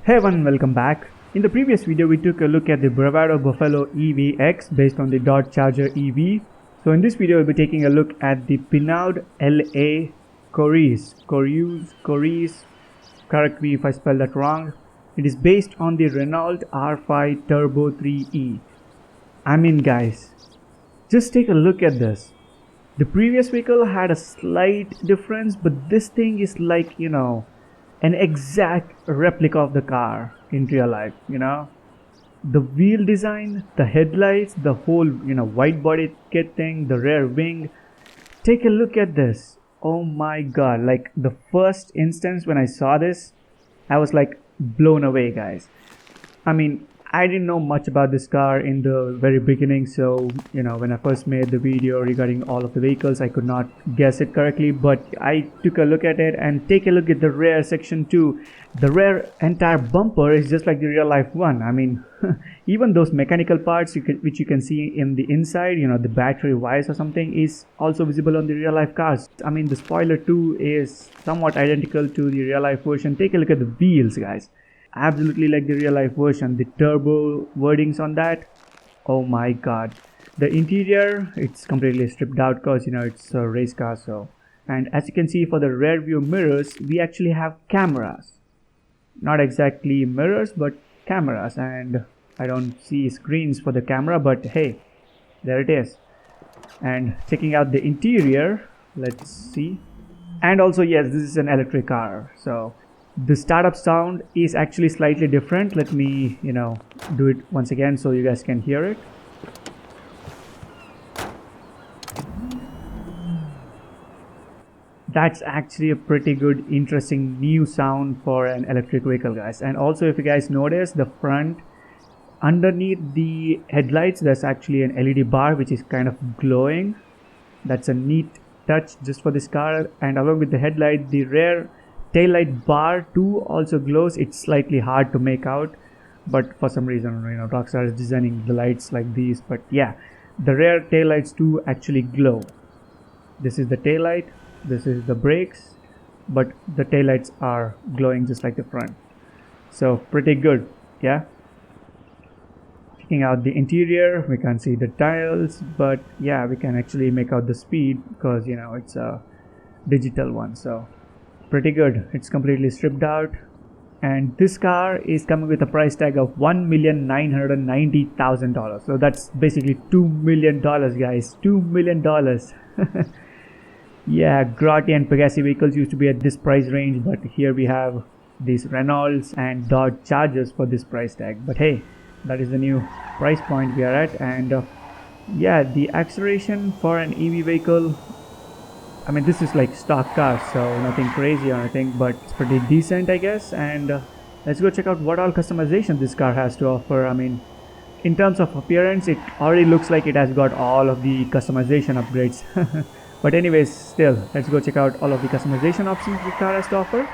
Hey everyone, welcome back. In the previous video we took a look at the Bravado Buffalo EVX based on the Dodge Charger EV. So in this video we'll be taking a look at the Penaud LA Coureuse, correct me if I spell that wrong. It is based on the Renault R5 Turbo 3E. I mean guys, just take a look at this. The previous vehicle had a slight difference, but this thing is like, an exact replica of the car in real life. The wheel design, the headlights, the whole white body kit thing, the rear wing. Take a look at this. Oh my god, like the first instance when I saw this, I was like blown away, guys. I mean, I didn't know much about this car in the very beginning, so when I first made the video regarding all of the vehicles, I could not guess it correctly, but I took a look at it and take a look at the rear section too. The rear entire bumper is just like the real life one. I mean, even those mechanical parts which you can see in the inside, the battery wires or something, is also visible on the real life cars. I mean, the spoiler too is somewhat identical to the real life version. Take a look at the wheels, guys. Absolutely like the real life version. The turbo wordings on that, oh my god. The interior, it's completely stripped out because it's a race car. So, and as you can see, for the rear view mirrors we actually have cameras, not exactly mirrors but cameras, and I don't see screens for the camera, but hey, there it is. And checking out the interior, let's see. And also, yes, this is an electric car, so the startup sound is actually slightly different. Let me do it once again so you guys can hear it. That's actually a pretty good, interesting new sound for an electric vehicle, guys. And also, if you guys notice, the front, underneath the headlights, there's actually an LED bar which is kind of glowing. That's a neat touch just for this car. And along with the headlight, the rear taillight bar too also glows. It's slightly hard to make out, but for some reason Rockstar is designing the lights like these. But yeah, the rear taillights too actually glow. This is the taillight, this is the brakes, but the taillights are glowing just like the front. So pretty good. Yeah, checking out the interior, we can't see the tiles, but yeah, we can actually make out the speed because it's a digital one. So pretty good. It's completely stripped out, and this car is coming with a price tag of $1,990,000. so that's basically $2 million, guys. $2 million. Yeah, Grotti and Pegassi vehicles used to be at this price range, but here we have these Renaults and Dodge Chargers for this price tag. But hey, that is the new price point we are at. And yeah, the acceleration for an EV vehicle, I mean, this is like stock cars, so nothing crazy or anything, but it's pretty decent, I guess. And let's go check out what all customization this car has to offer. I mean, in terms of appearance, it already looks like it has got all of the customization upgrades. But anyways, still, let's go check out all of the customization options the car has to offer.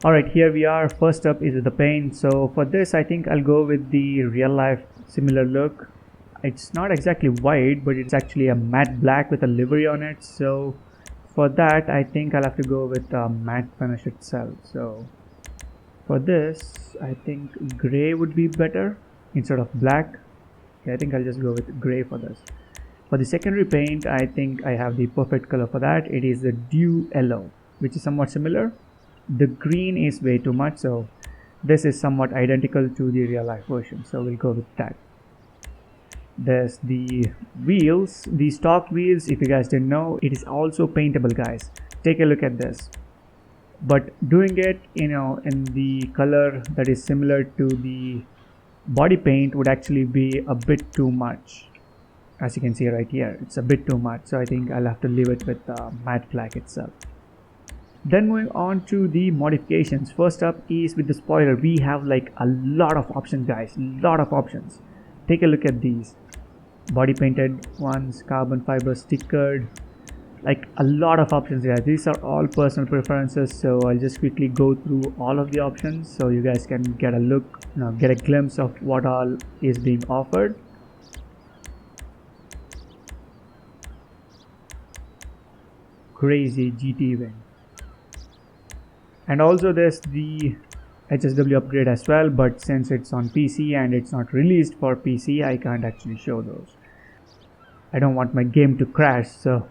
Alright, here we are. First up is the paint. So for this, I think I'll go with the real life similar look. It's not exactly white, but it's actually a matte black with a livery on it. So for that, I think I'll have to go with a matte finish itself. So for this, I think gray would be better instead of black. Okay, I think I'll just go with gray for this. For the secondary paint, I think I have the perfect color for that. It is the dew yellow, which is somewhat similar. The green is way too much, so this is somewhat identical to the real life version, so we'll go with that. There's the wheels, the stock wheels. If you guys didn't know, it is also paintable, guys. Take a look at this, but doing it in the color that is similar to the body paint would actually be a bit too much. As you can see right here, it's a bit too much, so I think I'll have to leave it with matte black itself. Then moving on to the modifications. First up is with the spoiler. We have like a lot of options, guys, lot of options. Take a look at these body painted ones, carbon fiber stickered, like a lot of options here. These are all personal preferences, so I'll just quickly go through all of the options so you guys can get a look, get a glimpse of what all is being offered. Crazy GT wing, and also there's the HSW upgrade as well, but since it's on PC and it's not released for PC, I can't actually show those. I don't want my game to crash, so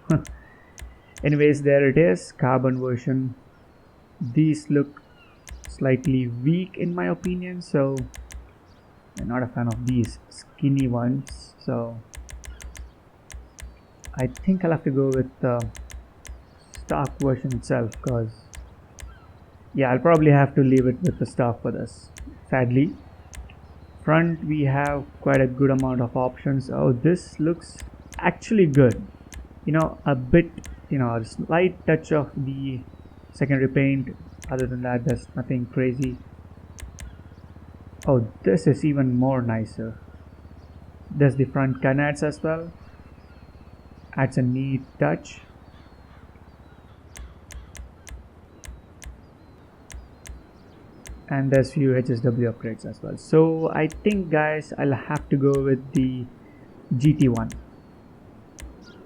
anyways, there it is, carbon version. These look slightly weak in my opinion, so I'm not a fan of these skinny ones, so I think I'll have to go with the stock version itself, because yeah, I'll probably have to leave it with the stock for this, sadly. Front, we have quite a good amount of options. Oh, this looks actually good, you know, a bit, you know, a slight touch of the secondary paint. Other than that, there's nothing crazy. Oh, this is even more nicer. There's the front canards as well, adds a neat touch. And there's few HSW upgrades as well. So I think, guys, I'll have to go with the GT1.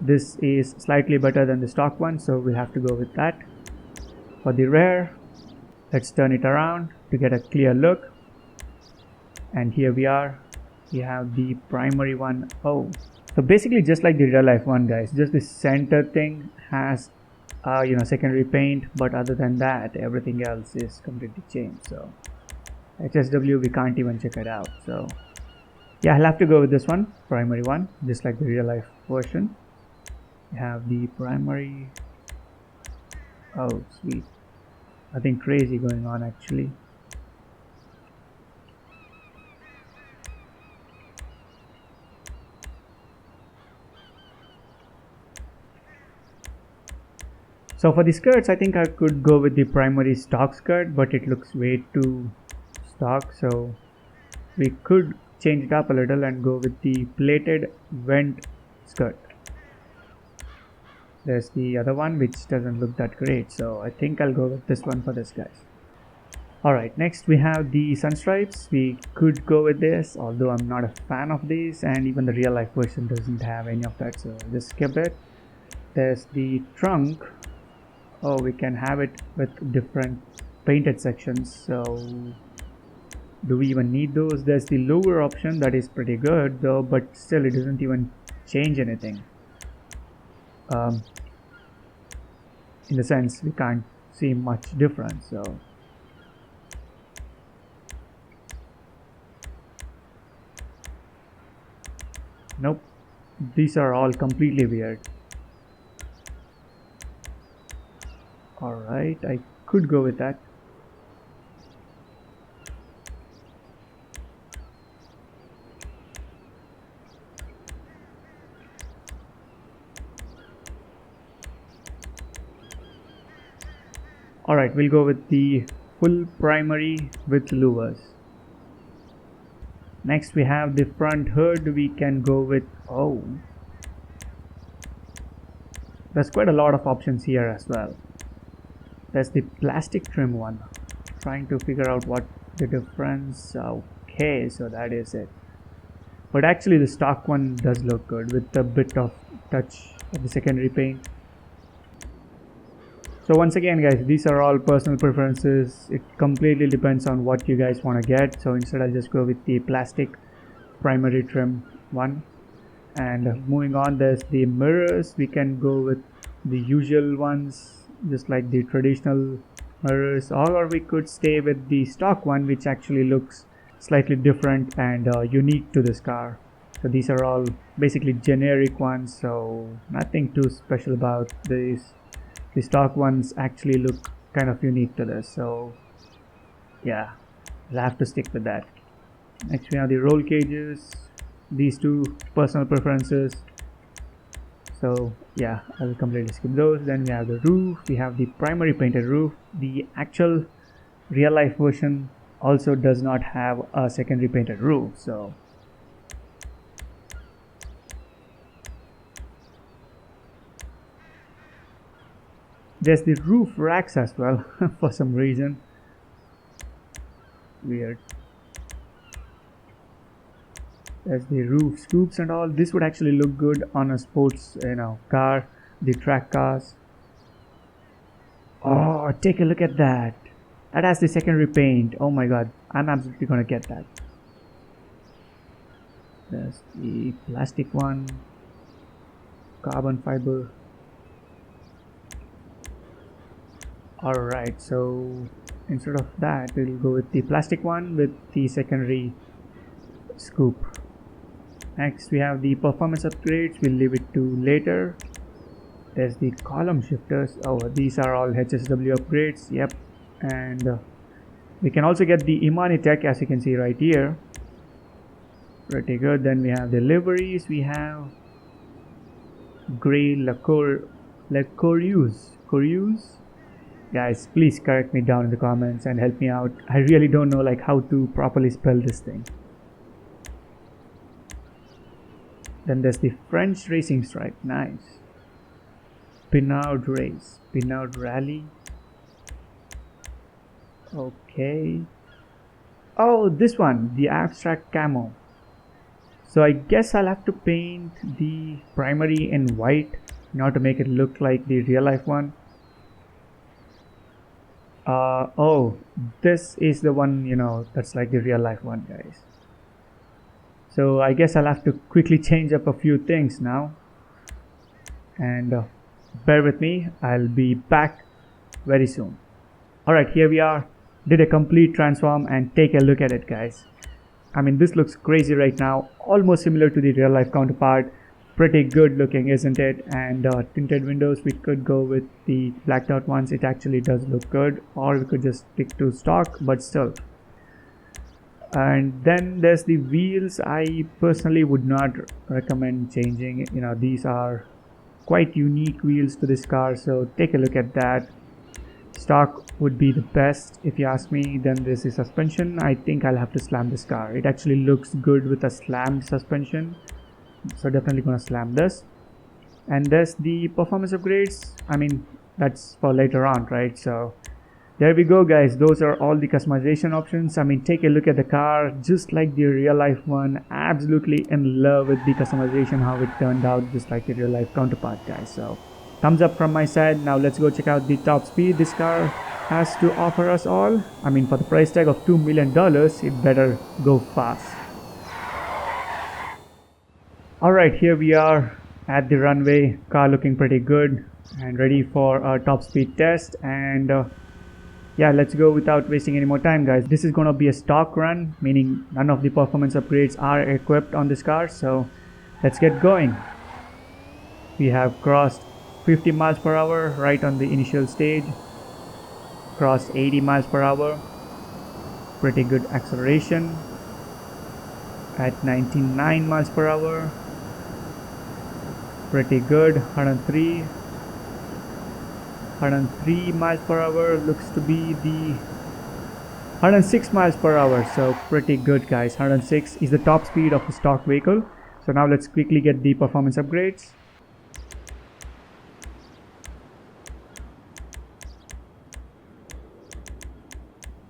This is slightly better than the stock one, so we'll have to go with that. For the rear, let's turn it around to get a clear look. And here we are. We have the primary one. Oh, so basically just like the real life one, guys, just the center thing has you know, secondary paint, but other than that, everything else is completely changed. So HSW, we can't even check it out. So yeah, I'll have to go with this one, primary one, just like the real life version. We have the primary. Oh, sweet. Nothing crazy going on actually. So for the skirts, I think I could go with the primary stock skirt, but it looks way too stock, so we could change it up a little and go with the plated vent skirt. There's the other one which doesn't look that great, so I think I'll go with this one for this, guys. Alright, next we have the sun stripes. We could go with this, although I'm not a fan of these, and even the real life version doesn't have any of that, so just skip it. There's the trunk. Oh, we can have it with different painted sections, so do we even need those? There's the lower option, that is pretty good though, but still it doesn't even change anything. In the sense, we can't see much difference, so nope, these are all completely weird. Alright, I could go with that. Alright, we'll go with the full primary with louvers. Next we have the front hood. We can go with, oh, there's quite a lot of options here as well. There's the plastic trim one. Trying to figure out what the difference. Okay, so that is it. But actually the stock one does look good with a bit of touch of the secondary paint. So once again, guys, these are all personal preferences. It completely depends on what you guys want to get. So instead I'll just go with the plastic primary trim one. And moving on, there's the mirrors. We can go with the usual ones, just like the traditional mirrors, or we could stay with the stock one, which actually looks slightly different and unique to this car. So these are all basically generic ones, so nothing too special about these. The stock ones actually look kind of unique to this, so yeah, I'll have to stick with that. Next we have the roll cages. These two personal preferences, so yeah, I'll completely skip those. Then we have the roof. We have the primary painted roof. The actual real life version also does not have a secondary painted roof, so there's the roof racks as well for some reason. Weird. There's the roof scoops and all. This would actually look good on a sports, you know, car, the track cars. Oh, take a look at that. That has the secondary paint. Oh my god, I'm absolutely gonna get that. There's the plastic one, carbon fiber. Alright, so instead of that, we'll go with the plastic one with the secondary scoop. Next, we have the performance upgrades. We'll leave it to later. There's the column shifters. Oh, these are all HSW upgrades. Yep. And we can also get the Imani Tech, as you can see right here. Pretty good. Then we have the liveries. We have Grey La Coureuse. Guys, please correct me down in the comments and help me out. I really don't know like how to properly spell this thing. Then there's the French racing stripe. Nice. Penaud race. Penaud rally. Okay. Oh, this one, the abstract camo. So I guess I'll have to paint the primary in white in order to make it look like the real life one. Oh, this is the one, you know, that's like the real life one, guys. So I guess I'll have to quickly change up a few things now. And bear with me, I'll be back very soon. Alright, here we are. Did a complete transform and take a look at it, guys. I mean, this looks crazy right now, almost similar to the real life counterpart. Pretty good looking, isn't it? And tinted windows, we could go with the blacked out ones. It actually does look good, or we could just stick to stock, but still. And then there's the wheels. I personally would not recommend changing. You know, these are quite unique wheels to this car, so take a look at that. Stock would be the best if you ask me. Then there's the suspension. I think I'll have to slam this car. It actually looks good with a slammed suspension, so definitely gonna slam this. And there's the performance upgrades. I mean, that's for later on, right? So there we go, guys. Those are all the customization options. I mean, take a look at the car, just like the real life one. Absolutely in love with the customization, how it turned out, just like the real life counterpart, guys. So thumbs up from my side. Now let's go check out the top speed this car has to offer us all. I mean, for the price tag of $2 million, it better go fast. Alright, here we are at the runway. Car looking pretty good and ready for our top speed test. And yeah, let's go without wasting any more time, guys. This is gonna be a stock run, meaning none of the performance upgrades are equipped on this car. So let's get going. We have crossed 50 miles per hour right on the initial stage. Crossed 80 miles per hour. Pretty good acceleration at 99 miles per hour. Pretty good. 103 miles per hour. Looks to be the 106 miles per hour. So pretty good, guys. 106 is the top speed of a stock vehicle. So now let's quickly get the performance upgrades.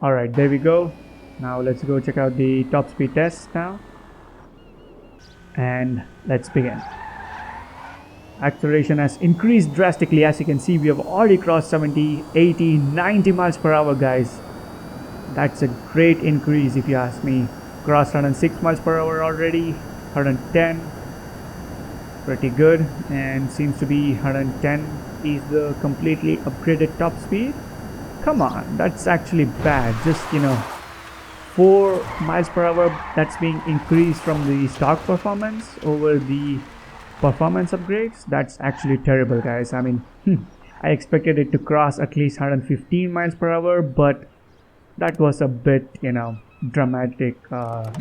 Alright, there we go. Now let's go check out the top speed test now. And let's begin. Acceleration has increased drastically. As you can see, we have already crossed 70, 80, 90 miles per hour, guys. That's a great increase if you ask me. Crossed 106 miles per hour already. 110. Pretty good. And seems to be 110 is the completely upgraded top speed. Come on, that's actually bad. Just, you know, 4 miles per hour that's being increased from the stock performance over the performance upgrades. That's actually terrible, guys. I mean, I expected it to cross at least 115 miles per hour, but that was a bit, you know, dramatic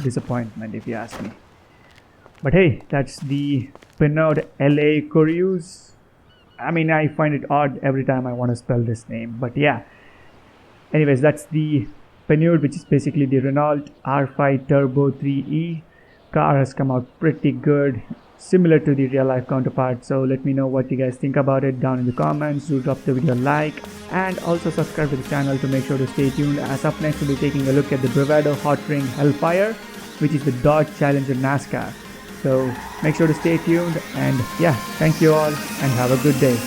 disappointment if you ask me. But hey, that's the Penaud LA Coureuse. I mean, I find it odd every time I want to spell this name, but yeah. Anyways, that's the Penaud, which is basically the Renault R5 Turbo 3E. Car has come out pretty good, similar to the real life counterpart. So let me know what you guys think about it down in the comments. Do drop the video a like and also subscribe to the channel to make sure to stay tuned, as up next we'll be taking a look at the Bravado Hotring Hellfire, which is the Dodge Challenger NASCAR. So make sure to stay tuned, and yeah, thank you all and have a good day.